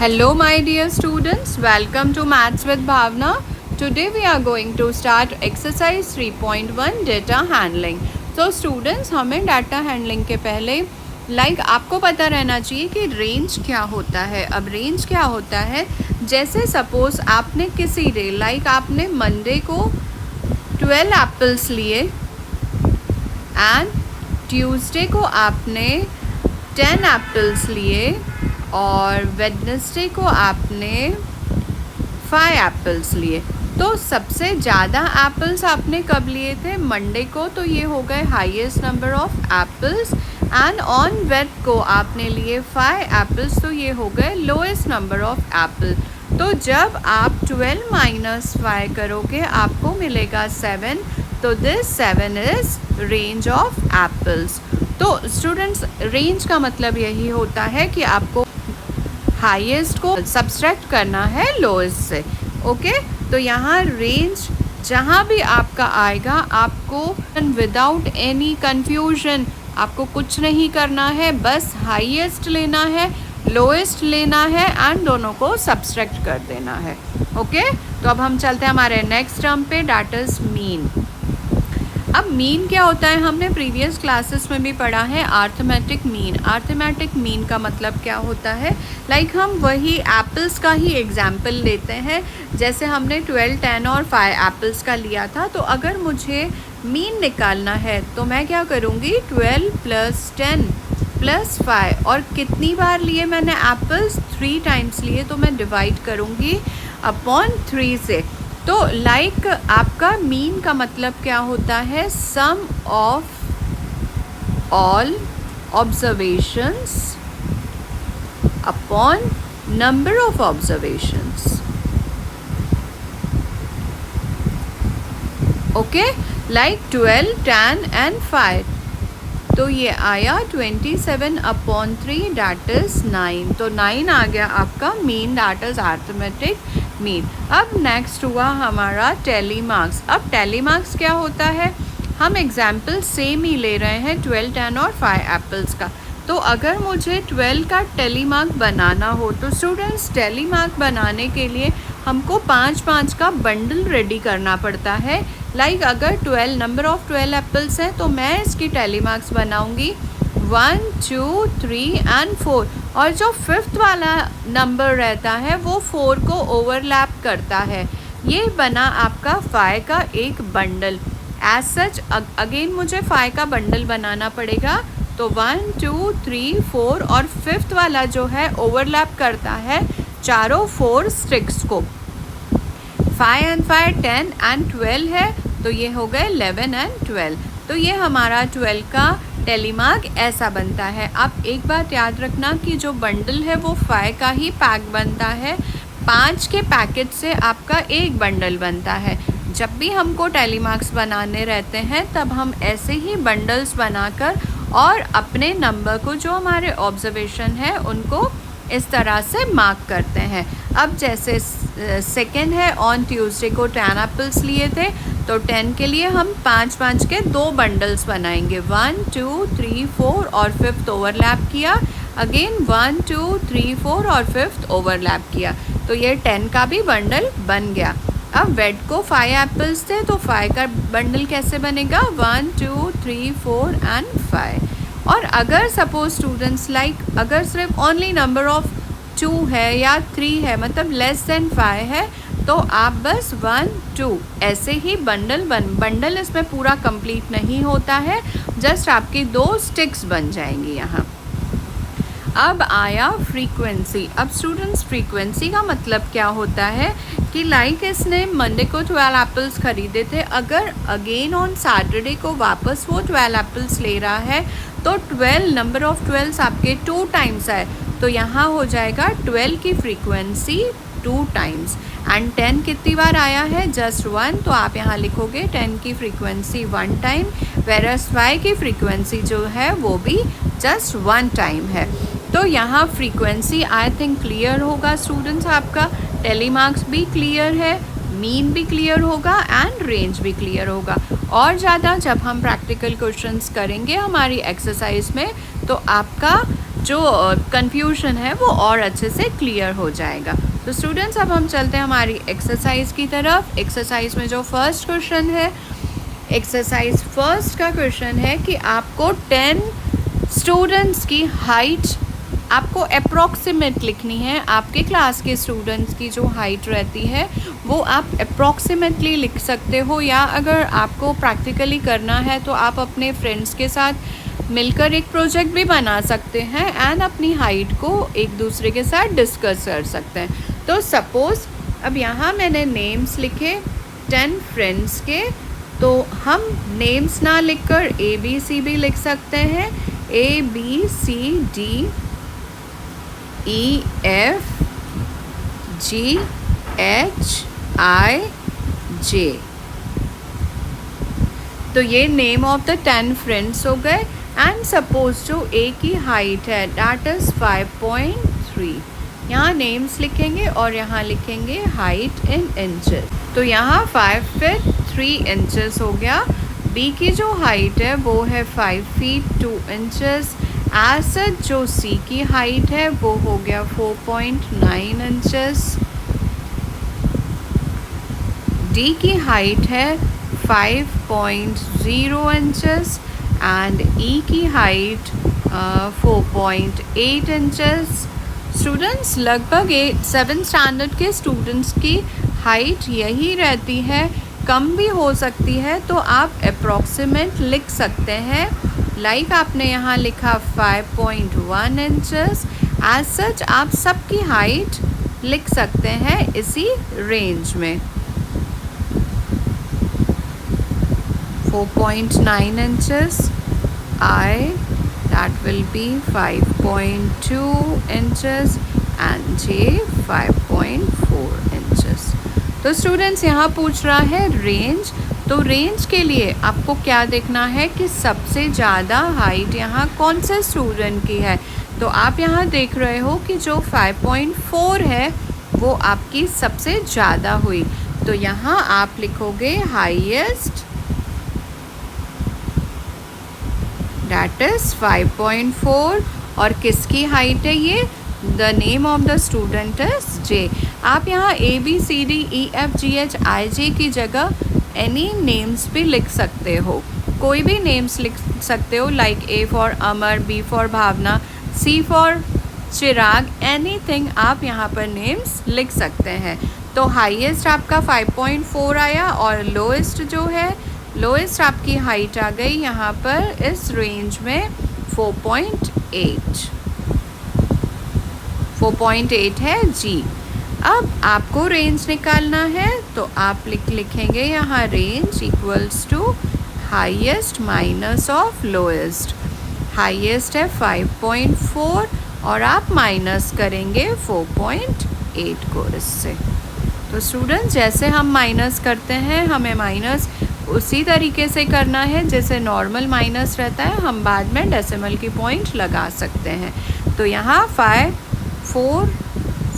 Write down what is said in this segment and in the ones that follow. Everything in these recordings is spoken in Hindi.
Hello my dear students, welcome to Maths with Bhavna. Today we are going to start exercise 3.1 data handling. So students, हमें डाटा हैंडलिंग के पहले आपको पता रहना चाहिए कि रेंज क्या होता है। अब रेंज क्या होता है, जैसे सपोज आपने किसी डे आपने मंडे को 12 एप्पल्स लिए एंड ट्यूसडे को आपने 10 एप्पल्स लिए और वेडनेसडे को आपने 5 एप्पल्स लिए। तो सबसे ज़्यादा एप्पल्स आपने कब लिए थे? मंडे को, तो ये हो गए highest number of apples. And on wed को आपने लिए 5 एप्पल्स, तो ये हो गए लोएस्ट नंबर ऑफ एप्पल। तो जब आप 12 माइनस 5 करोगे आपको मिलेगा 7। तो this 7 is range of apples. तो स्टूडेंट्स, रेंज का मतलब यही होता है कि आपको हाईएस्ट को सब्सट्रैक्ट करना है लोएस्ट से। ओके, तो यहाँ रेंज जहाँ भी आपका आएगा आपको विदाउट एनी कन्फ्यूजन आपको कुछ नहीं करना है, बस हाईएस्ट लेना है, लोएस्ट लेना है एंड दोनों को सब्सट्रैक्ट कर देना है। ओके, तो अब हम चलते हैं हमारे नेक्स्ट टर्म पे, दैट इज मीन। अब मीन क्या होता है, हमने प्रीवियस क्लासेस में भी पढ़ा है अर्थमेटिक मीन। अर्थमेटिक मीन का मतलब क्या होता है, हम वही एप्पल्स का ही एग्जाम्पल लेते हैं। जैसे हमने 12, 10 और 5 एप्पल्स का लिया था, तो अगर मुझे मीन निकालना है तो मैं क्या करूँगी, 12 + 10 + 5 और कितनी बार लिए मैंने एप्पल्स, 3 टाइम्स लिए, तो मैं डिवाइड करूँगी अपॉन 3 से। तो आपका मीन का मतलब क्या होता है, sum of all observations upon number of observations. Okay, 12, 10 and 5, तो ये आया 27/3, दैट इज 9। तो 9 आ गया आपका mean, that is arithmetic mean. अब नेक्स्ट हुआ हमारा टेली मार्क्स। अब टेली मार्क्स क्या होता है, हम एग्जाम्पल सेम ही ले रहे हैं 12, 10 और 5 एप्पल्स का। तो अगर मुझे 12 का टेली मार्क बनाना हो तो स्टूडेंट्स, टेली मार्क बनाने के लिए हमको 5-5 का बंडल रेडी करना पड़ता है। अगर 12 नंबर ऑफ 12 एप्पल्स हैं तो मैं इसकी टेली मार्क्स बनाऊंगी 1, 2, 3 एंड 4, और जो 5th वाला नंबर रहता है वो 4 को ओवरलैप करता है। ये बना आपका 5 का एक बंडल। एज सच अगेन मुझे 5 का बंडल बनाना पड़ेगा, तो 1, 2, 3, 4 और 5th वाला जो है ओवरलैप करता है चारों 4 स्टिक्स को। 5 एंड 5 10 एंड 12 है, तो ये हो गए 11 एंड 12। तो ये हमारा 12 का टेलीमार्क ऐसा बनता है। आप एक बात याद रखना कि जो बंडल है वो 5 का ही पैक बनता है, 5 के पैकेट से आपका एक बंडल बनता है। जब भी हमको टेलीमार्क्स बनाने रहते हैं तब हम ऐसे ही बंडल्स बनाकर और अपने नंबर को, जो हमारे ऑब्जर्वेशन है, उनको इस तरह से मार्क करते हैं। अब जैसे सेकेंड है, ऑन ट्यूसडे को 10 एप्पल्स लिए थे, तो 10 के लिए हम 5-5 के 2 बंडल्स बनाएंगे, 1, 2, 3, 4 और 5th ओवरलैप किया, अगेन 1, 2, 3, 4 और 5th ओवरलैप किया, तो ये 10 का भी बंडल बन गया। अब वेड को 5 एप्पल्स थे, तो 5 का बंडल कैसे बनेगा, 1, 2, 3, 4 एंड 5। और अगर सपोज स्टूडेंट्स अगर सिर्फ ओनली नंबर ऑफ 2 है या 3 है, मतलब लेस देन 5 है, तो आप बस 1, 2 ऐसे ही बंडल इसमें पूरा कंप्लीट नहीं होता है, जस्ट आपकी 2 स्टिक्स बन जाएंगी यहाँ। अब आया फ्रीक्वेंसी। अब स्टूडेंट्स, फ्रीक्वेंसी का मतलब क्या होता है कि इसने मंडे को 12 एप्पल्स खरीदे थे, अगर अगेन ऑन सैटरडे को वापस वो 12 एप्पल्स ले रहा है, तो 12 नंबर ऑफ 12 आपके 2 टाइम्स आए, तो यहाँ हो जाएगा 12 की फ्रीक्वेंसी 2 टाइम्स। एंड 10 कितनी बार आया है, जस्ट 1, तो आप यहाँ लिखोगे 10 की फ्रीक्वेंसी 1 टाइम, वेरस 5 की फ्रीक्वेंसी जो है वो भी जस्ट 1 टाइम है। तो यहाँ फ्रीक्वेंसी आई थिंक क्लियर होगा स्टूडेंट्स, आपका टेलीमार्क्स भी क्लियर है, मीन भी क्लियर होगा एंड रेंज भी क्लियर होगा। और ज़्यादा जब हम प्रैक्टिकल क्वेश्चंस करेंगे हमारी एक्सरसाइज में, तो आपका जो कंफ्यूजन है वो और अच्छे से क्लियर हो जाएगा। तो स्टूडेंट्स अब हम चलते हैं हमारी एक्सरसाइज की तरफ। एक्सरसाइज में जो फर्स्ट क्वेश्चन है, एक्सरसाइज फर्स्ट का क्वेश्चन है कि आपको 10 स्टूडेंट्स की हाइट आपको अप्रॉक्सीमेट लिखनी है। आपके क्लास के स्टूडेंट्स की जो हाइट रहती है वो आप अप्रॉक्सीमेटली लिख सकते हो, या अगर आपको प्रैक्टिकली करना है तो आप अपने फ्रेंड्स के साथ मिलकर एक प्रोजेक्ट भी बना सकते हैं एंड अपनी हाइट को एक दूसरे के साथ डिस्कस कर सकते हैं। तो सपोज़ अब यहाँ मैंने नेम्स लिखे 10 फ्रेंड्स के, तो हम नेम्स ना लिखकर ABCD लिख सकते हैं। ABCDEFGH IJ। तो ये नेम ऑफ द 10 फ्रेंड्स हो गए। एंड सपोज जो A की हाइट है दैट इज़ 5.3, यहाँ नेम्स लिखेंगे और यहाँ लिखेंगे हाइट इन इंचेस। तो यहाँ 5 फीट 3 इंचेस हो गया। B की जो हाइट है वो है 5 फीट 2 इंचेस। एज जो C की हाइट है वो हो गया 4.9 इंचेस। D की हाइट है 5.0 इंचेस एंड E की हाइट 4.8 इंचेस। स्टूडेंट्स लगभग 7th स्टैंडर्ड के स्टूडेंट्स की हाइट यही रहती है, कम भी हो सकती है, तो आप अप्रॉक्सीमेट लिख सकते हैं। लाइक आपने यहाँ लिखा 5.1 इंचेस। एज सच आप सबकी हाइट लिख सकते हैं इसी रेंज में। 4.9 inches, I that will be 5.2 inches and J 5.4 inches। तो स्टूडेंट्स यहाँ पूछ रहा है रेंज, तो रेंज के लिए आपको क्या देखना है कि सबसे ज़्यादा हाइट यहाँ कौन से स्टूडेंट की है। तो आप यहाँ देख रहे हो कि जो 5.4 है वो आपकी सबसे ज़्यादा हुई, तो यहाँ आप लिखोगे हाईएस्ट दैट इज़ 5.4। और किसकी हाइट है ये? The name of the student is J। आप यहाँ ABCDEFGHIJ की जगह एनी नेम्स भी लिख सकते हो, कोई भी नेम्स लिख सकते हो, like A for Amar, B for Bhavna, C for Chirag, anything आप यहाँ पर नेम्स लिख सकते हैं। तो हाईएस्ट आपका 5.4 आया और लोएस्ट जो है, लोएस्ट आपकी हाइट आ गई यहाँ पर इस रेंज में 4.8। 4.8 है G। अब आपको रेंज निकालना है तो आप लिखेंगे यहाँ range equals to highest minus of lowest. Highest है 5.4 और आप माइनस करेंगे 4.8 को इससे। तो स्टूडेंट्स जैसे हम माइनस करते हैं हमें माइनस उसी तरीके से करना है जैसे नॉर्मल माइनस रहता है, हम बाद में डेसिमल की पॉइंट लगा सकते हैं। तो यहाँ 5 4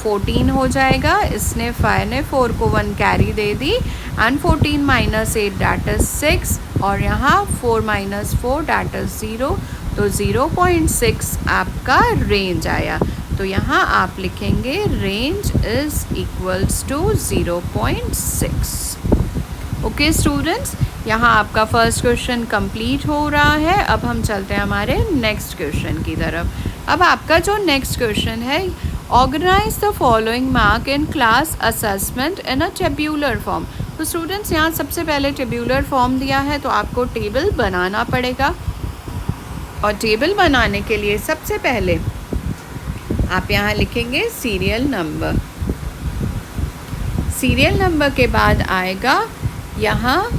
14 हो जाएगा, इसने 5 ने 4 को 1 carry they the and 14 minus 8 that is 6 और यहाँ 4 माइनस 4 डैट इज़ 0, तो 0.6 आपका रेंज आया। तो यहाँ आप लिखेंगे range is equals to 0.6। Okay students, यहाँ आपका फर्स्ट क्वेश्चन कंप्लीट हो रहा है। अब हम चलते हैं हमारे नेक्स्ट क्वेश्चन की तरफ। अब आपका जो नेक्स्ट क्वेश्चन है, organise the following mark in class assessment in a tabular form. तो स्टूडेंट्स यहाँ सबसे पहले टेब्यूलर फॉर्म दिया है तो आपको टेबल बनाना पड़ेगा, और टेबल बनाने के लिए सबसे पहले आप यहाँ लिखेंगे सीरियल नंबर। सीरियल नंबर के बाद आएगा यहाँ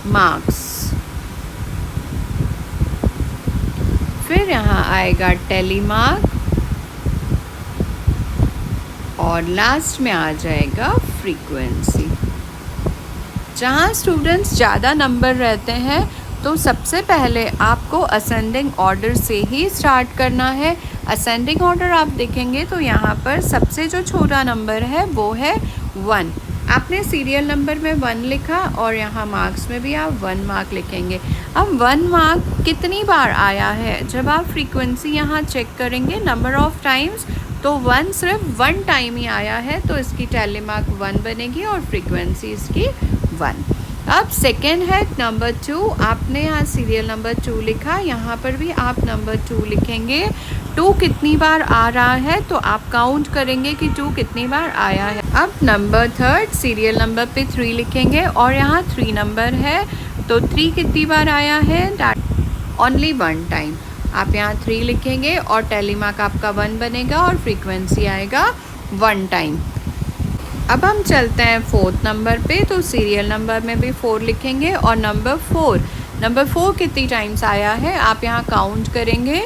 मार्क्स, फिर यहाँ आएगा टेली मार्क और लास्ट में आ जाएगा फ्रीक्वेंसी। जहाँ स्टूडेंट्स ज़्यादा नंबर रहते हैं तो सबसे पहले आपको असेंडिंग ऑर्डर से ही स्टार्ट करना है। असेंडिंग ऑर्डर आप देखेंगे तो यहाँ पर सबसे जो छोटा नंबर है वो है 1 आपने सीरियल नंबर में 1 लिखा और यहाँ मार्क्स में भी आप 1 मार्क लिखेंगे। अब 1 मार्क कितनी बार आया है, जब आप फ्रीक्वेंसी यहाँ चेक करेंगे नंबर ऑफ टाइम्स, तो 1 सिर्फ 1 टाइम ही आया है, तो इसकी टैली मार्क 1 बनेगी और फ्रीक्वेंसी इसकी 1। अब सेकेंड है नंबर 2, आपने यहाँ सीरियल नंबर 2 लिखा, यहाँ पर भी आप नंबर 2 लिखेंगे। 2 कितनी बार आ रहा है, तो आप काउंट करेंगे कि 2 कितनी बार आया है। अब नंबर 3 सीरियल नंबर पे 3 लिखेंगे और यहाँ 3 नंबर है, तो 3 कितनी बार आया है, ओनली 1 टाइम। आप यहाँ 3 लिखेंगे और टैली मार्क आपका 1 बनेगा और फ्रीक्वेंसी आएगा 1 टाइम। अब हम चलते हैं 4th नंबर पे, तो सीरियल नंबर में भी 4 लिखेंगे और नंबर 4 कितनी टाइम्स आया है, आप यहाँ काउंट करेंगे।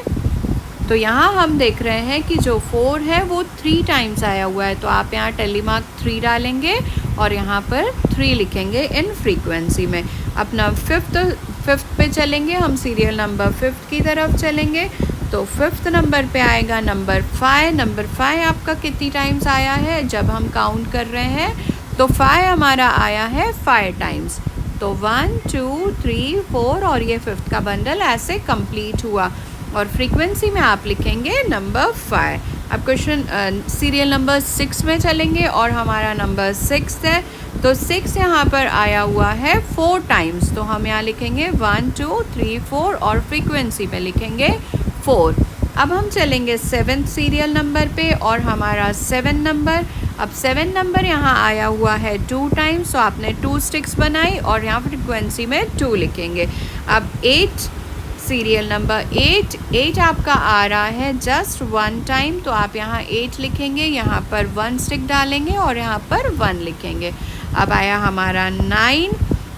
तो यहाँ हम देख रहे हैं कि जो 4 है वो 3 टाइम्स आया हुआ है, तो आप यहाँ टैली मार्क 3 डालेंगे और यहाँ पर 3 लिखेंगे इन फ्रीक्वेंसी में। अपना 5th पे चलेंगे, हम सीरियल नंबर 5 की तरफ चलेंगे, तो 5th नंबर पे आएगा नंबर 5। नंबर 5 आपका कितनी टाइम्स आया है, जब हम काउंट कर रहे हैं तो 5 हमारा आया है 5 टाइम्स। तो 1 2 3 4 और ये 5th का बंडल ऐसे कंप्लीट हुआ और फ्रीक्वेंसी में आप लिखेंगे नंबर 5। अब क्वेश्चन सीरियल नंबर 6 में चलेंगे और हमारा नंबर 6 है, तो 6 यहाँ पर आया हुआ है 4 टाइम्स, तो हम यहाँ लिखेंगे 1 2 3 4 और फ्रीक्वेंसी में लिखेंगे 4। अब हम चलेंगे 7th सीरियल नंबर पे और हमारा 7 नंबर, अब 7 नंबर यहाँ आया हुआ है 2 टाइम्स, तो आपने 2 स्टिक्स बनाई और यहाँ फ्रीक्वेंसी में 2 लिखेंगे। अब 8 सीरियल नंबर 8 आपका आ रहा है जस्ट 1 टाइम, तो आप यहाँ 8 लिखेंगे, यहाँ पर 1 स्टिक डालेंगे और यहाँ पर 1 लिखेंगे। अब आया हमारा 9,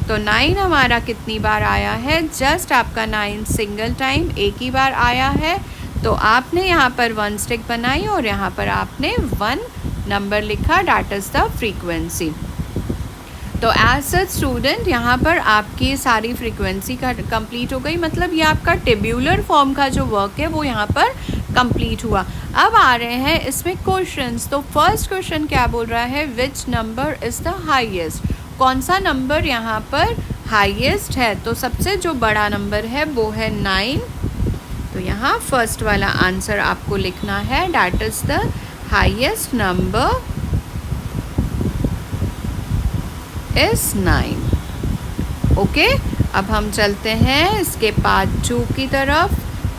तो 9 हमारा कितनी बार आया है, जस्ट आपका 9 सिंगल टाइम एक ही बार आया है, तो आपने यहाँ पर 1 स्टिक बनाई और यहाँ पर आपने 1 नंबर लिखा, डैट इज़ द फ्रीक्वेंसी। तो एज सच स्टूडेंट यहाँ पर आपकी सारी फ्रीक्वेंसी का कंप्लीट हो गई, मतलब ये आपका टेब्यूलर फॉर्म का जो वर्क है वो यहाँ पर कंप्लीट हुआ। अब आ रहे हैं इसमें क्वेश्चंस। तो फर्स्ट क्वेश्चन क्या बोल रहा है, which number is the highest, कौन सा नंबर यहाँ पर हाईएस्ट है, तो सबसे जो बड़ा नंबर है वो है 9, तो यहाँ फर्स्ट वाला आंसर आपको लिखना है, that is the highest number is 9। Okay, अब हम चलते हैं इसके पार्ट 2 की तरफ।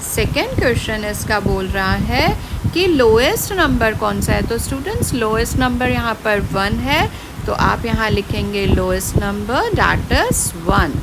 सेकेंड क्वेश्चन इसका बोल रहा है कि लोएस्ट नंबर कौन सा है, तो स्टूडेंट्स लोएस्ट नंबर यहाँ पर 1 है, तो आप यहाँ लिखेंगे लोएस्ट नंबर, डैट इज 1।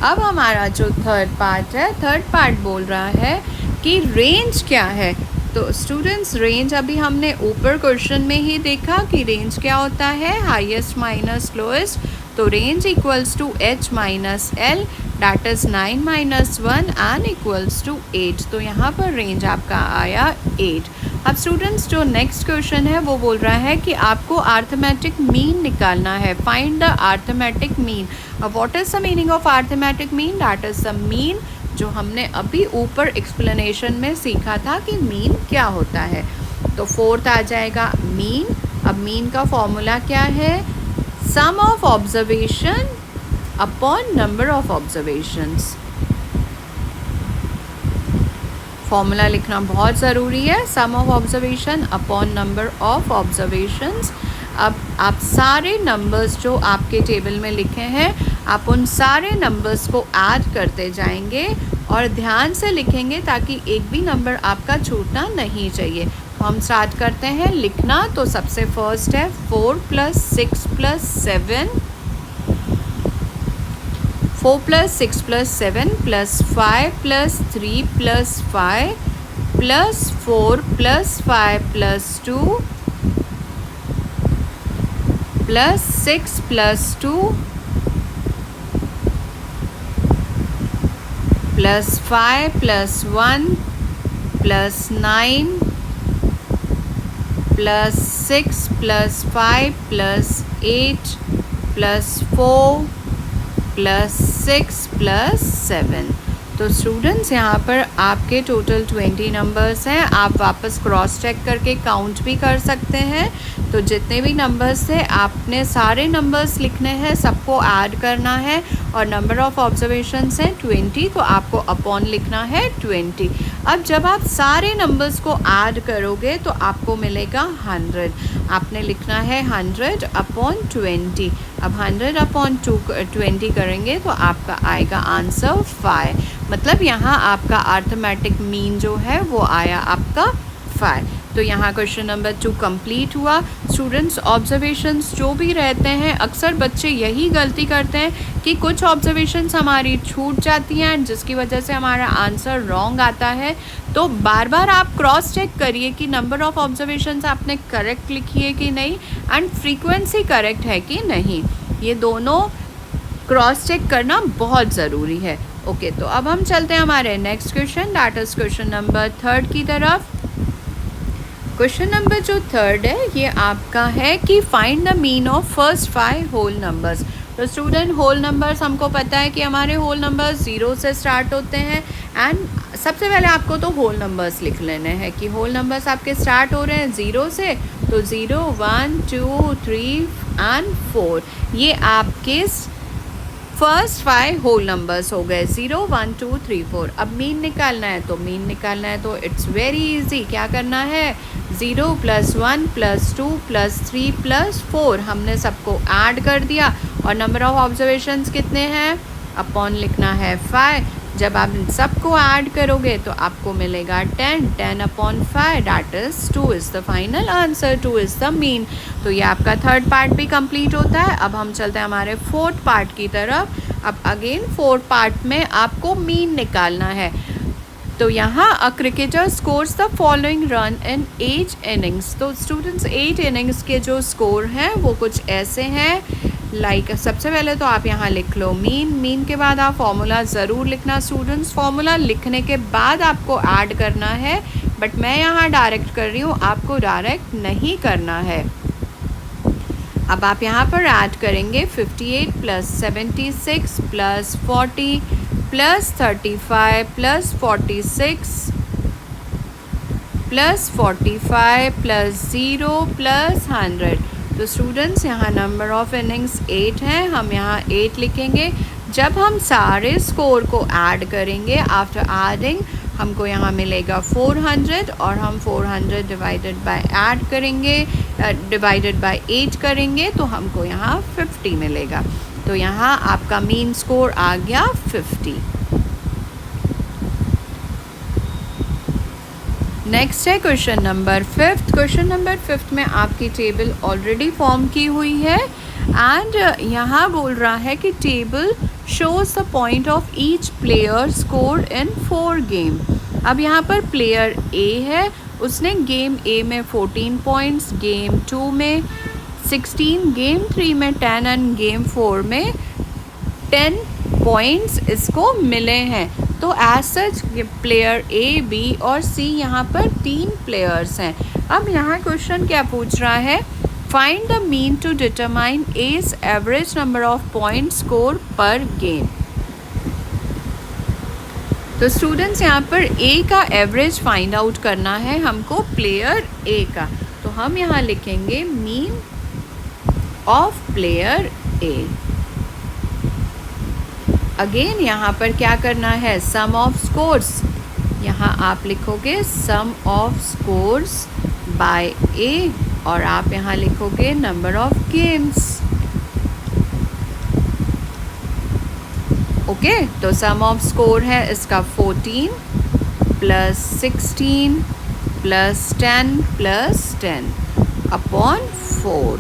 अब हमारा जो थर्ड पार्ट है, थर्ड पार्ट बोल रहा है कि रेंज क्या है। तो स्टूडेंट्स रेंज अभी हमने ऊपर क्वेश्चन में ही देखा कि रेंज क्या होता है, हाईएस्ट माइनस लोएस्ट, तो range equals to h minus L, that is 9 minus 1 and equals to 8, तो यहाँ पर रेंज आपका आया 8। अब स्टूडेंट्स जो नेक्स्ट क्वेश्चन है वो बोल रहा है कि आपको अरिथमेटिक मीन निकालना है, फाइंड द अरिथमेटिक मीन। अब what is the meaning of arithmetic mean, that is the mean जो हमने अभी ऊपर एक्सप्लेनेशन में सीखा था कि मीन क्या होता है। तो फोर्थ आ जाएगा मीन। अब मीन का फॉर्मूला क्या है, sum of observation upon number of observations. Formula लिखना बहुत ज़रूरी है, sum of observation upon number of observations. अब आप सारे नंबर्स जो आपके टेबल में लिखे हैं, आप उन सारे नंबर्स को ऐड करते जाएंगे और ध्यान से लिखेंगे ताकि एक भी नंबर आपका छूटना नहीं चाहिए। तो हम स्टार्ट करते हैं लिखना। तो सबसे फर्स्ट है 4 + 6 + 7, 4 + 6 + 7 + 5 + 3 + 5 + 4 + 5 + 2 + 6 + 2 + 5 + 1 + 9 + 6 + 5 + 8 + 4 + 6 + 7। तो स्टूडेंट्स यहाँ पर आपके टोटल 20 नंबर्स हैं। आप वापस क्रॉस चेक करके काउंट भी कर सकते हैं। तो जितने भी नंबर्स थे आपने सारे नंबर्स लिखने हैं, सबको ऐड करना है और नंबर ऑफ़ ऑब्जर्वेशंस हैं 20, तो आपको अपॉन लिखना है 20। अब जब आप सारे नंबर्स को ऐड करोगे तो आपको मिलेगा 100। आपने लिखना है 100 अपॉन 20। अब 100 अपॉन 20 करेंगे तो आपका आएगा आंसर 5। मतलब यहाँ आपका अर्थमेटिक मीन जो है वो आया आपका 5। तो यहाँ क्वेश्चन नंबर 2 कंप्लीट हुआ। स्टूडेंट्स, ऑब्जर्वेशंस जो भी रहते हैं, अक्सर बच्चे यही गलती करते हैं कि कुछ ऑब्जर्वेशंस हमारी छूट जाती हैं जिसकी वजह से हमारा आंसर रॉन्ग आता है। तो बार बार आप क्रॉस चेक करिए कि नंबर ऑफ़ ऑब्जर्वेशंस आपने करेक्ट लिखी है कि नहीं एंड फ्रीक्वेंसी करेक्ट है कि नहीं। ये दोनों क्रॉस चेक करना बहुत ज़रूरी है। ओके, तो अब हम चलते हैं हमारे next question, that is question number 3 की तरफ। क्वेश्चन नंबर जो 3 है ये आपका है कि find the mean of first 5 whole numbers. तो स्टूडेंट, होल नंबर्स हमको पता है कि हमारे होल नंबर्स 0 से स्टार्ट होते हैं एंड सबसे पहले आपको तो होल नंबर्स लिख लेने हैं कि होल नंबर्स आपके स्टार्ट हो रहे हैं 0 से। तो 0, 1, 2, 3 एंड 4 ये आपके फर्स्ट 5 होल नंबर्स हो गए, 0, 1, 2, 3, 4। अब मीन निकालना है, तो मीन निकालना है तो इट्स वेरी इजी। क्या करना है, 0 + 1 + 2 + 3 + 4 हमने सबको ऐड कर दिया और नंबर ऑफ़ ऑब्जर्वेशंस कितने हैं, अपॉन लिखना है 5। जब आप सबको ऐड करोगे तो आपको मिलेगा 10। 10 upon 5 that is 2 is the final answer, 2 is the mean. तो ये आपका 3rd पार्ट भी कंप्लीट होता है। अब हम चलते हैं हमारे 4th पार्ट की तरफ। अब अगेन 4th पार्ट में आपको मीन निकालना है। तो यहाँ a cricketer scores the following run in 8 innings. तो स्टूडेंट्स 8 इनिंग्स के जो स्कोर हैं वो कुछ ऐसे हैं। सबसे पहले तो आप यहाँ लिख लो मीन के बाद आप फॉर्मूला ज़रूर लिखना स्टूडेंट्स। फॉर्मूला लिखने के बाद आपको ऐड करना है, बट मैं यहाँ डायरेक्ट कर रही हूँ, आपको डायरेक्ट नहीं करना है। अब आप यहाँ पर ऐड करेंगे 58 + 76 + 40 + 35 + 46 + 45 + 0 + 100। तो स्टूडेंट्स यहाँ नंबर ऑफ़ इनिंग्स 8 हैं, हम यहाँ 8 लिखेंगे। जब हम सारे स्कोर को ऐड करेंगे, आफ्टर एडिंग हमको यहाँ मिलेगा 400 और हम 400 डिवाइडेड बाय ऐड करेंगे, डिवाइडेड बाय 8 करेंगे तो हमको यहाँ 50 मिलेगा। तो यहाँ आपका मीन स्कोर आ गया 50। नेक्स्ट है क्वेश्चन नंबर 5। क्वेश्चन नंबर 5 में आपकी टेबल ऑलरेडी फॉर्म की हुई है एंड यहाँ बोल रहा है कि table shows the point of each player score in 4 game. अब यहाँ पर प्लेयर ए है, उसने गेम ए में 14 पॉइंट्स, गेम 2 में 16, गेम 3 में 10 एंड गेम 4 में 10 पॉइंट्स इसको मिले हैं। तो as such player A, B और सी यहाँ पर 3 प्लेयर्स हैं। अब यहाँ क्वेश्चन क्या पूछ रहा है, find the mean to determine as average number of point score per game. तो स्टूडेंट्स यहाँ पर ए का एवरेज फाइंड आउट करना है हमको, प्लेयर ए का। तो हम यहाँ लिखेंगे mean of player A. Again यहाँ पर क्या करना है, सम ऑफ स्कोर्स। यहाँ आप लिखोगे सम ऑफ स्कोर्स बाय ए और आप यहाँ लिखोगे नंबर ऑफ गेम्स। ओके, तो सम ऑफ स्कोर है इसका 14 + 16 + 10 + 10 अपॉन 4।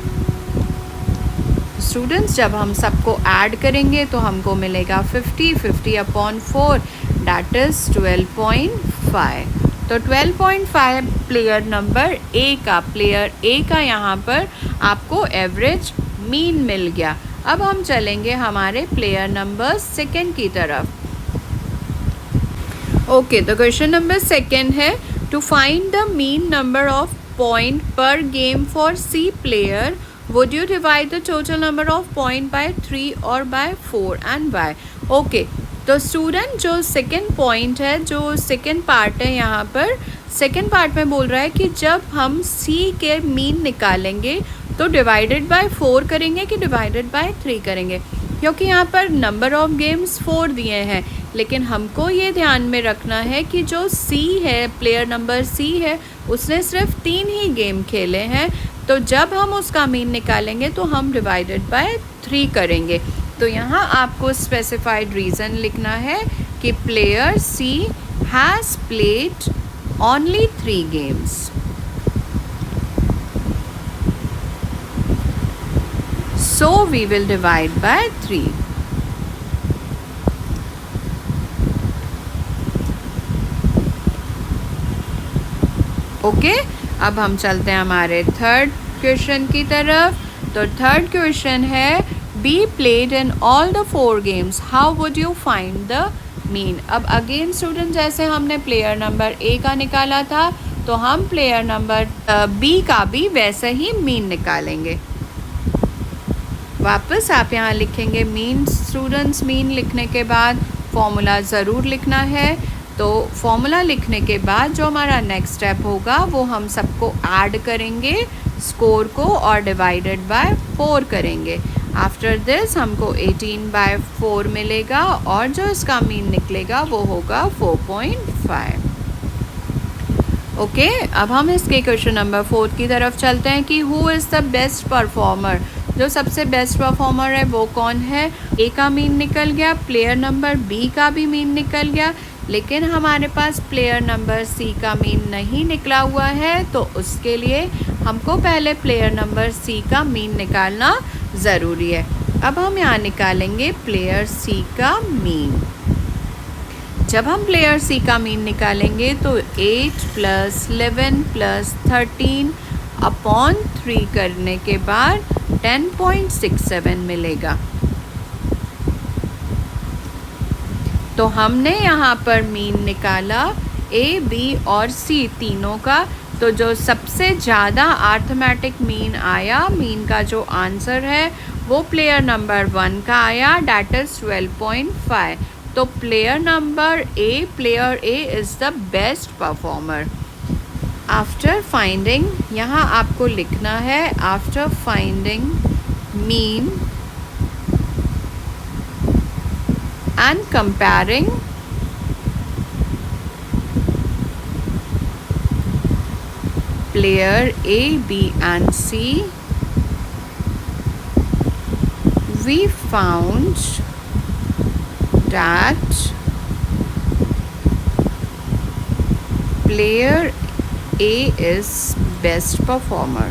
स्टूडेंट्स जब हम सबको ऐड करेंगे तो हमको मिलेगा 50 अपॉन 4 दैट इज़ 12.5। तो 12.5 प्लेयर नंबर ए का, प्लेयर ए का यहाँ पर आपको एवरेज मीन मिल गया। अब हम चलेंगे हमारे प्लेयर नंबर 2 की तरफ। ओके, तो क्वेश्चन नंबर 2 है to find the mean number of point per game for C player would you divide the total number of point by 3 or by 4 and why? Okay, तो स्टूडेंट जो सेकंड पॉइंट है, जो सेकंड पार्ट है, यहाँ पर सेकंड पार्ट में बोल रहा है कि जब हम C के मीन निकालेंगे तो डिवाइडेड बाय 4 करेंगे कि डिवाइडेड बाय 3 करेंगे, क्योंकि यहाँ पर नंबर ऑफ गेम्स 4 दिए हैं, लेकिन हमको ये ध्यान में रखना है कि जो C है, प्लेयर नंबर C है, उसने सिर्फ 3 ही गेम खेले हैं, तो जब हम उसका मीन निकालेंगे तो हम डिवाइडेड बाय 3 करेंगे। तो यहाँ आपको स्पेसिफाइड रीज़न लिखना है कि player C has played only 3 games. So we will divide by 3. Okay, अब हम चलते हैं हमारे थर्ड क्वेश्चन की तरफ। तो थर्ड क्वेश्चन है B played in all the 4 games. How would you find the mean? अब अगेन स्टूडेंट, जैसे हमने प्लेयर नंबर A का निकाला था, तो हम प्लेयर नंबर B का भी वैसे ही मीन निकालेंगे। वापस आप यहाँ लिखेंगे मीन। स्टूडेंट्स, मीन लिखने के बाद फॉर्मूला ज़रूर लिखना है। तो फॉर्मूला लिखने के बाद जो हमारा नेक्स्ट स्टेप होगा वो हम सबको ऐड करेंगे स्कोर को और डिवाइडेड बाय 4 करेंगे। आफ्टर दिस हमको 18/4 मिलेगा और जो इसका मीन निकलेगा वो होगा 4.5। ओके, अब हम इसके क्वेश्चन नंबर 4 की तरफ चलते हैं कि who is the best performer. जो सबसे बेस्ट परफॉर्मर है वो कौन है। A का मीन निकल गया, प्लेयर नंबर B का भी मीन निकल गया, लेकिन हमारे पास प्लेयर नंबर C का मीन नहीं निकला हुआ है, तो उसके लिए हमको पहले प्लेयर नंबर C का मीन निकालना ज़रूरी है। अब हम यहाँ निकालेंगे प्लेयर C का मीन। जब हम प्लेयर C का मीन निकालेंगे तो 8 + 11 + 13 अपॉन 3 करने के बाद 10.67 मिलेगा। तो हमने यहाँ पर मीन निकाला A, B और C तीनों का। तो जो सबसे ज़्यादा अर्थमेटिक मीन आया, मीन का जो आंसर है वो प्लेयर नंबर 1 का आया, डैट इज़ 12.5। तो player A is the best performer. After finding, यहाँ आपको लिखना है after finding mean and comparing player A, B and C, we found that player A is best performer.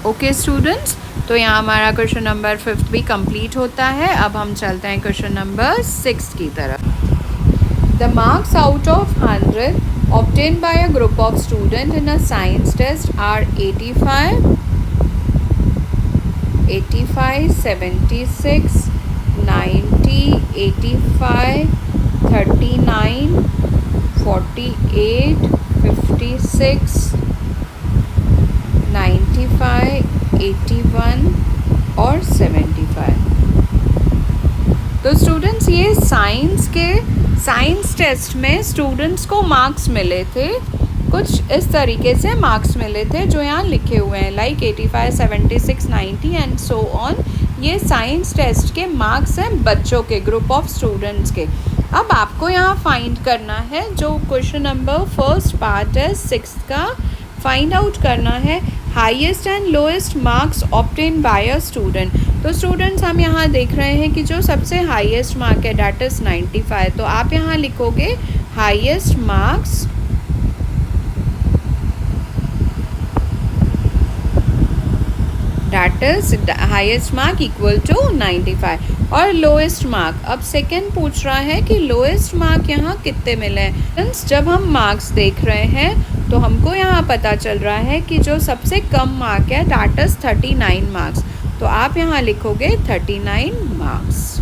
Okay students, तो यहाँ हमारा क्वेश्चन नंबर 5 भी कंप्लीट होता है। अब हम चलते हैं क्वेश्चन नंबर 6 की तरफ। The marks out of 100 obtained by a group of students in a science test are 85, 76, 90, 85, 39, 48, 56, 95, 81 और 75। तो स्टूडेंट्स, ये साइंस टेस्ट में स्टूडेंट्स को मार्क्स मिले थे, कुछ इस तरीके से मार्क्स मिले थे जो यहाँ लिखे हुए हैं, लाइक 85, 76, 90 एंड सो ऑन। ये साइंस टेस्ट के मार्क्स हैं बच्चों के, ग्रुप ऑफ स्टूडेंट्स के। अब आपको यहाँ फाइंड करना है, जो क्वेश्चन नंबर फर्स्ट पार्ट है 6 का, फाइंड आउट करना है highest and lowest marks obtain by a student. तो स्टूडेंट्स, हम यहाँ देख रहे हैं कि जो सबसे हाईएस्ट मार्क है डैट इज़ 95। तो आप यहाँ लिखोगे highest marks that is highest mark equal to 95 और लोएस्ट मार्क। अब सेकेंड पूछ रहा है कि लोएस्ट मार्क यहाँ कितने मिले हैं। जब हम मार्क्स देख रहे हैं तो हमको यहाँ पता चल रहा है कि जो सबसे कम मार्क है दैट इज 39 मार्क्स। तो आप यहाँ लिखोगे 39 मार्क्स।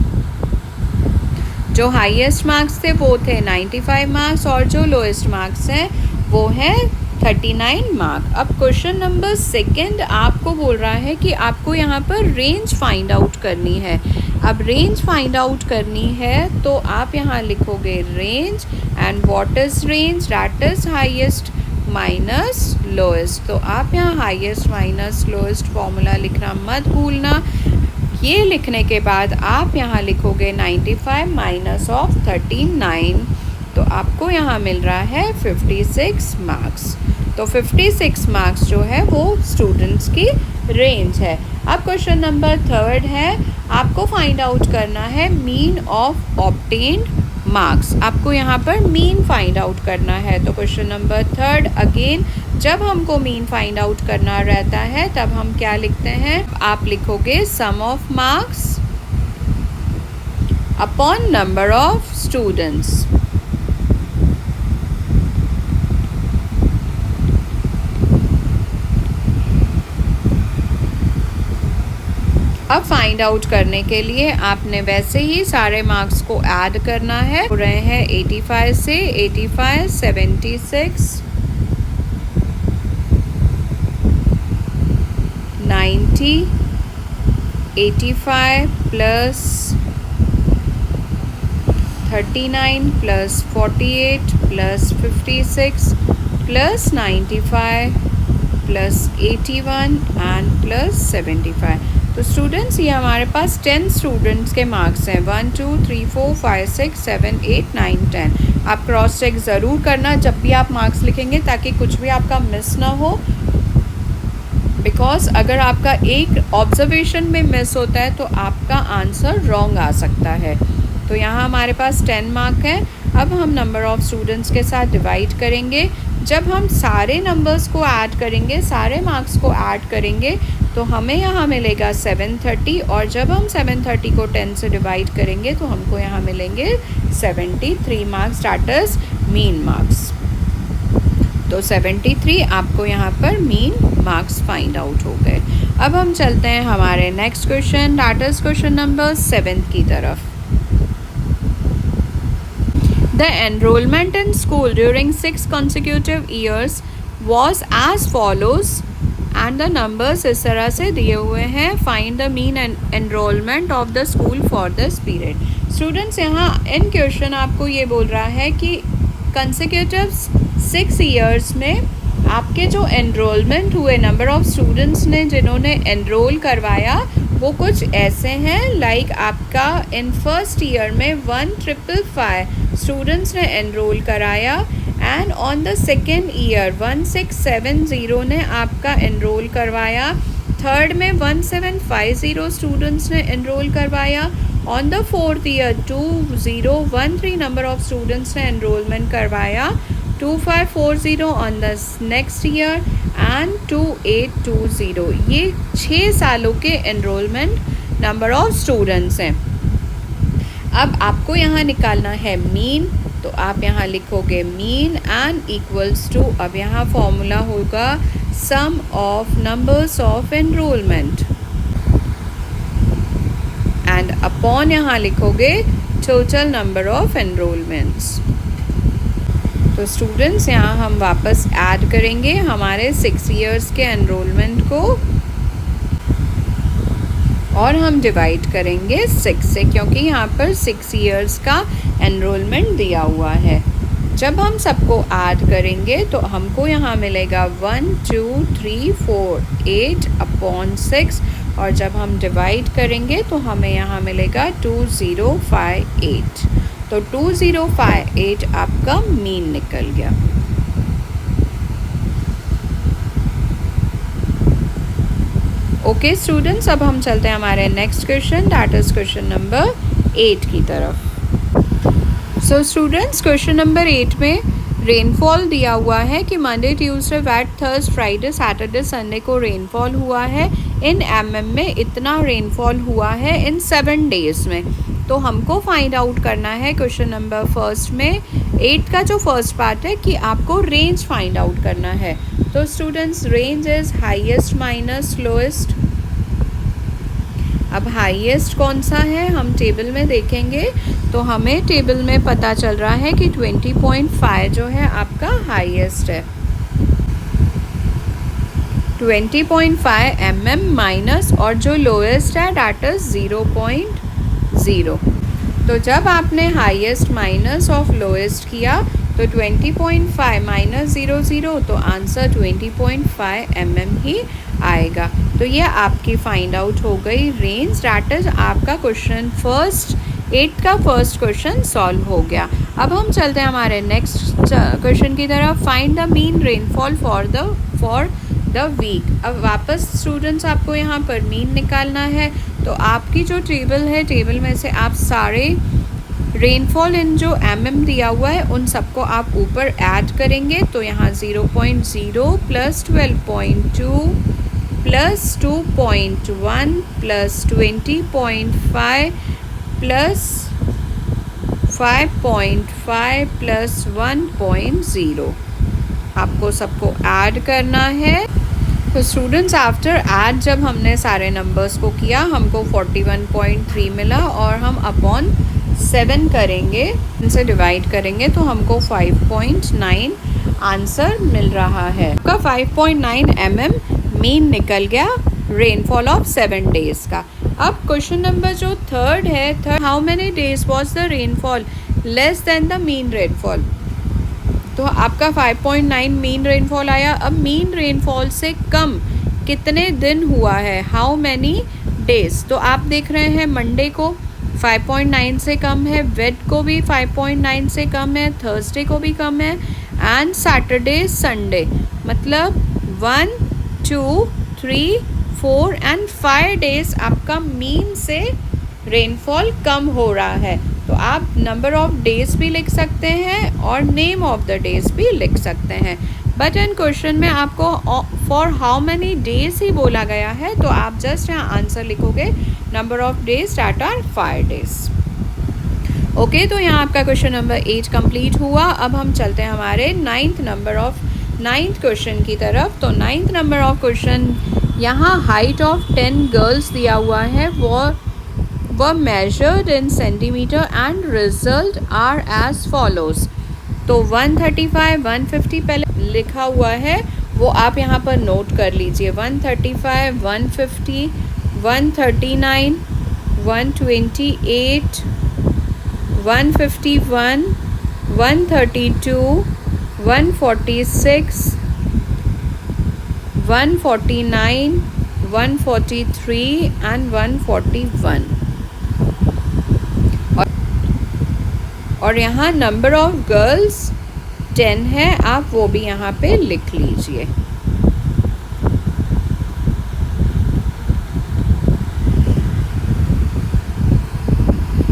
जो हाईएस्ट मार्क्स थे वो थे 95 मार्क्स और जो लोएस्ट मार्क्स हैं वो है 39 मार्क। अब क्वेश्चन नंबर सेकंड आपको बोल रहा है कि आपको यहाँ पर रेंज फाइंड आउट करनी है। अब रेंज फाइंड आउट करनी है तो आप यहाँ लिखोगे range and what is range, that is highest minus lowest. तो आप यहाँ हाईएस्ट माइनस लोएस्ट फॉर्मूला लिखना मत भूलना। ये लिखने के बाद आप यहाँ लिखोगे 95 माइनस ऑफ 39, तो आपको यहाँ मिल रहा है 56 मार्क्स। तो 56 मार्क्स जो है वो स्टूडेंट्स की रेंज है। अब क्वेश्चन नंबर थर्ड है, आपको फाइंड आउट करना है मीन ऑफ ऑब्टेन्ड मार्क्स। आपको यहाँ पर मीन फाइंड आउट करना है। तो क्वेश्चन नंबर थर्ड अगेन, जब हमको मीन फाइंड आउट करना रहता है तब हम क्या लिखते हैं, आप लिखोगे sum of marks upon number of students. अब फाइंड आउट करने के लिए आपने वैसे ही सारे मार्क्स को ऐड करना है। हो रहे हैं 85 से 85 76 90 85 plus 39 plus 48 plus 56 plus 95 plus 81 and plus 75। तो स्टूडेंट्स ये हमारे पास 10 स्टूडेंट्स के मार्क्स हैं, 1 2 3 4 5 6 7 8 9 10। आप क्रॉस चेक ज़रूर करना जब भी आप मार्क्स लिखेंगे ताकि कुछ भी आपका मिस ना हो, बिकॉज अगर आपका एक ऑब्जर्वेशन में मिस होता है तो आपका आंसर रॉन्ग आ सकता है। तो यहाँ हमारे पास 10 मार्क है। अब हम नंबर ऑफ़ स्टूडेंट्स के साथ डिवाइड करेंगे। जब हम सारे नंबर्स को ऐड करेंगे, सारे मार्क्स को ऐड करेंगे तो हमें यहाँ मिलेगा 730, और जब हम 730 को 10 से डिवाइड करेंगे तो हमको यहाँ मिलेंगे 73 marks, that is mean marks. तो 73 आपको यहाँ पर मीन मार्क्स फाइंड आउट हो गए। अब हम चलते हैं हमारे next question, that is question number 7 की तरफ। The enrollment in school during 6 consecutive years was as follows, and the numbers इस तरह से दिए हुए हैं। Find the mean enrollment of the school for this period। Students यहाँ इन क्वेश्चन आपको ये बोल रहा है कि consecutive 6 years में आपके जो एनरोलमेंट हुए, नंबर ऑफ़ स्टूडेंट्स ने जिन्होंने एनरोल करवाया वो कुछ ऐसे हैं, लाइक आपका इन फर्स्ट ईयर में 1555 स्टूडेंट्स ने एनरोल कराया, and on the second year 1670 ने आपका एनरोल करवाया, थर्ड में 1750 स्टूडेंट्स ने एनरोल करवाया, on the fourth year 2013 number of students ने एनरोलमेंट करवाया, 2540 on the next year and 2820। ये 6 सालों के एनरोलमेंट नंबर ऑफ़ स्टूडेंट्स हैं। अब आपको यहाँ निकालना है मीन, तो आप यहाँ लिखोगे मीन एंड इक्वल्स टू, अब यहाँ फॉर्मूला होगा sum of numbers of enrollment and upon यहाँ लिखोगे टोटल नंबर ऑफ एनरोलमेंट्स। तो स्टूडेंट्स यहाँ हम वापस ऐड करेंगे हमारे 6 इयर्स के एनरोलमेंट को और हम डिवाइड करेंगे 6 से, क्योंकि यहाँ पर 6 इयर्स का एनरोलमेंट दिया हुआ है। जब हम सबको ऐड करेंगे तो हमको यहाँ मिलेगा 1 2 3 4 8 अपॉन 6, और जब हम डिवाइड करेंगे तो हमें यहाँ मिलेगा 2058। तो 2058 आपका मीन निकल गया। ओके स्टूडेंट्स, अब हम चलते हैं हमारे next question, that is question number 8 की तरफ। सो स्टूडेंट्स क्वेश्चन नंबर 8 में रेनफॉल दिया हुआ है कि Monday Tuesday wait थर्स Friday Saturday Sunday को रेनफॉल हुआ है। इन mm में इतना रेनफॉल हुआ है इन 7 डेज़ में। तो हमको फाइंड आउट करना है क्वेश्चन नंबर फर्स्ट में 8 का जो फर्स्ट पार्ट है कि आपको रेंज फाइंड आउट करना है। तो students range is highest minus lowest. अब हाईएस्ट कौन सा है हम टेबल में देखेंगे तो हमें टेबल में पता चल रहा है कि 20.5 जो है आपका हाईएस्ट है। 20.5 mm माइनस और जो लोएस्ट है डैट इज़ 0.0। तो जब आपने हाईएस्ट माइनस ऑफ लोएस्ट किया तो 20.5 माइनस 0.0 तो आंसर 20.5 mm ही आएगा। तो ये आपकी फाइंड आउट हो गई रेंज, डैट इज आपका क्वेश्चन फर्स्ट 8 का फर्स्ट क्वेश्चन सॉल्व हो गया। अब हम चलते हैं हमारे नेक्स्ट क्वेश्चन की तरफ। Find the mean rainfall for the week. अब वापस स्टूडेंट्स आपको यहाँ पर मीन निकालना है। तो आपकी जो टेबल है, टेबल में से आप सारे रेनफॉल इन जो mm दिया हुआ है उन सबको आप ऊपर ऐड करेंगे। तो यहाँ 0.0 plus 12.2 plus 2.1 plus 20.5 plus 5.5 plus 1.0 आपको सबको ऐड करना है। तो स्टूडेंट्स आफ्टर ऐड जब हमने सारे नंबर्स को किया हमको 41.3 मिला और हम अपॉन 7 करेंगे, इनसे डिवाइड करेंगे तो हमको 5.9 आंसर मिल रहा है। आपका 5.9 mm मीन निकल गया रेनफॉल ऑफ 7 डेज का। अब क्वेश्चन नंबर जो थर्ड है, how many days was the rainfall less than the mean rainfall. तो आपका 5.9 मीन रेनफॉल आया। अब मीन रेनफॉल से कम कितने दिन हुआ है, हाउ मैनी डेज। तो आप देख रहे हैं मंडे को 5.9 से कम है, वेड को भी 5.9 से कम है, थर्सडे को भी कम है एंड सैटरडे संडे, मतलब 1 2 3 4 एंड 5 डेज आपका मीन से रेनफॉल कम हो रहा है। तो आप नंबर ऑफ डेज भी लिख सकते हैं और नेम ऑफ द डेज भी लिख सकते हैं। बट इन क्वेश्चन में आपको फॉर हाउ मैनी डेज ही बोला गया है, तो आप जस्ट यहाँ आंसर लिखोगे number of days that are 5 days. Okay, तो यहाँ आपका क्वेश्चन नंबर 8 कंप्लीट हुआ। अब हम चलते हैं हमारे 9th क्वेश्चन की तरफ। तो 9th नंबर ऑफ क्वेश्चन, यहाँ हाइट ऑफ 10 गर्ल्स दिया हुआ है, वो measured in centimeter and result are as follows। तो 135 150 पहले लिखा हुआ है वो आप यहाँ पर नोट कर लीजिए। 135 150 139 128 151 132 146 149 143 एंड 141। और यहाँ नंबर ऑफ गर्ल्स 10 है, आप वो भी यहाँ पे लिख लीजिए।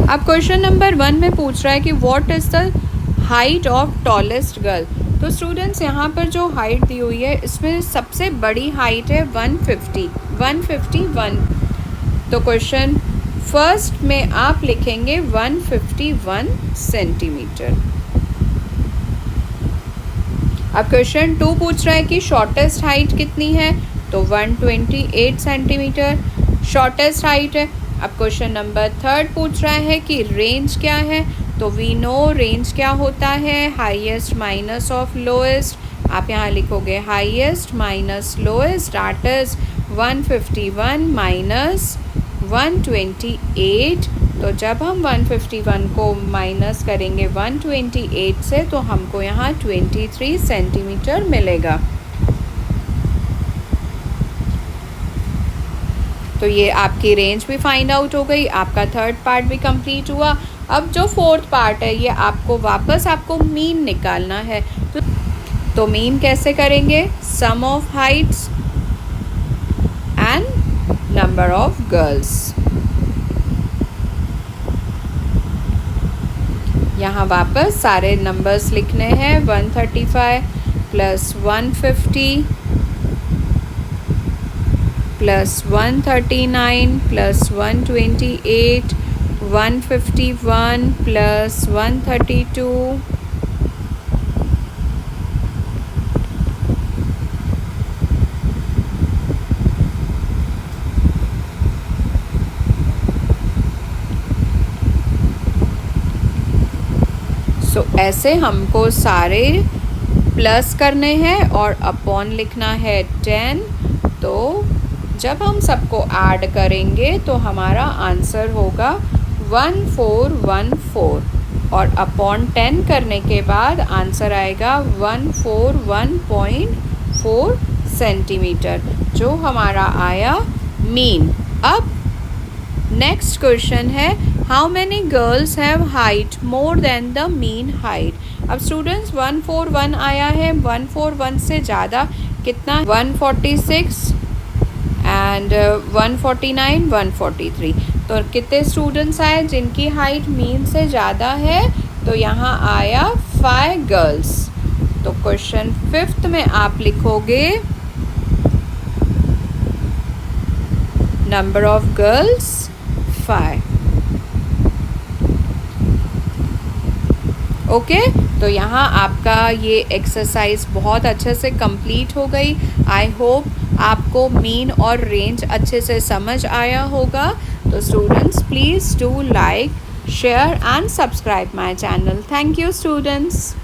अब क्वेश्चन नंबर 1 में पूछ रहा है कि what is the height of tallest girl. तो स्टूडेंट्स यहाँ पर जो हाइट दी हुई है इसमें सबसे बड़ी हाइट है 151। तो क्वेश्चन फर्स्ट में आप लिखेंगे 151 सेंटीमीटर। अब क्वेश्चन 2 पूछ रहा है कि शॉर्टेस्ट हाइट कितनी है, तो 128 सेंटीमीटर शॉर्टेस्ट हाइट है। अब क्वेश्चन नंबर 3 पूछ रहा है कि रेंज क्या है, तो वी नो रेंज क्या होता है, हाईएस्ट माइनस ऑफ लोएस्ट। आप यहाँ लिखोगे highest minus lowest, that is 151 minus 128। तो जब हम 151 को माइनस करेंगे 128 से तो हमको यहाँ 23 सेंटीमीटर मिलेगा। तो ये आपकी रेंज भी फाइंड आउट हो गई, आपका थर्ड पार्ट भी कंप्लीट हुआ। अब जो फोर्थ पार्ट है ये आपको वापस मीन निकालना है। तो मीन कैसे करेंगे, sum of heights and number of girls. यहाँ वापस सारे नंबर्स लिखने हैं, 135 प्लस 150 प्लस 139 प्लस 128 151 प्लस 132 ऐसे हमको सारे प्लस करने हैं और अपॉन लिखना है 10 तो जब हम सबको ऐड करेंगे तो हमारा आंसर होगा 1414 और अपॉन 10 करने के बाद आंसर आएगा 141.4 सेंटीमीटर, जो हमारा आया मीन। अब नेक्स्ट क्वेश्चन है, how many girls have height more than the mean height. अब स्टूडेंट्स 141 आया है, 141 से ज़्यादा कितना, 146 एंड 149, 143। तो कितने स्टूडेंट्स आए जिनकी हाइट मीन से ज़्यादा है, तो यहाँ आया 5 गर्ल्स। तो क्वेश्चन 5th में आप लिखोगे नंबर ऑफ गर्ल्स 5। ओके, तो यहाँ आपका ये एक्सरसाइज बहुत अच्छे से कंप्लीट हो गई। आई होप आपको मीन और रेंज अच्छे से समझ आया होगा। तो students please do like, share and subscribe my channel. Thank you students.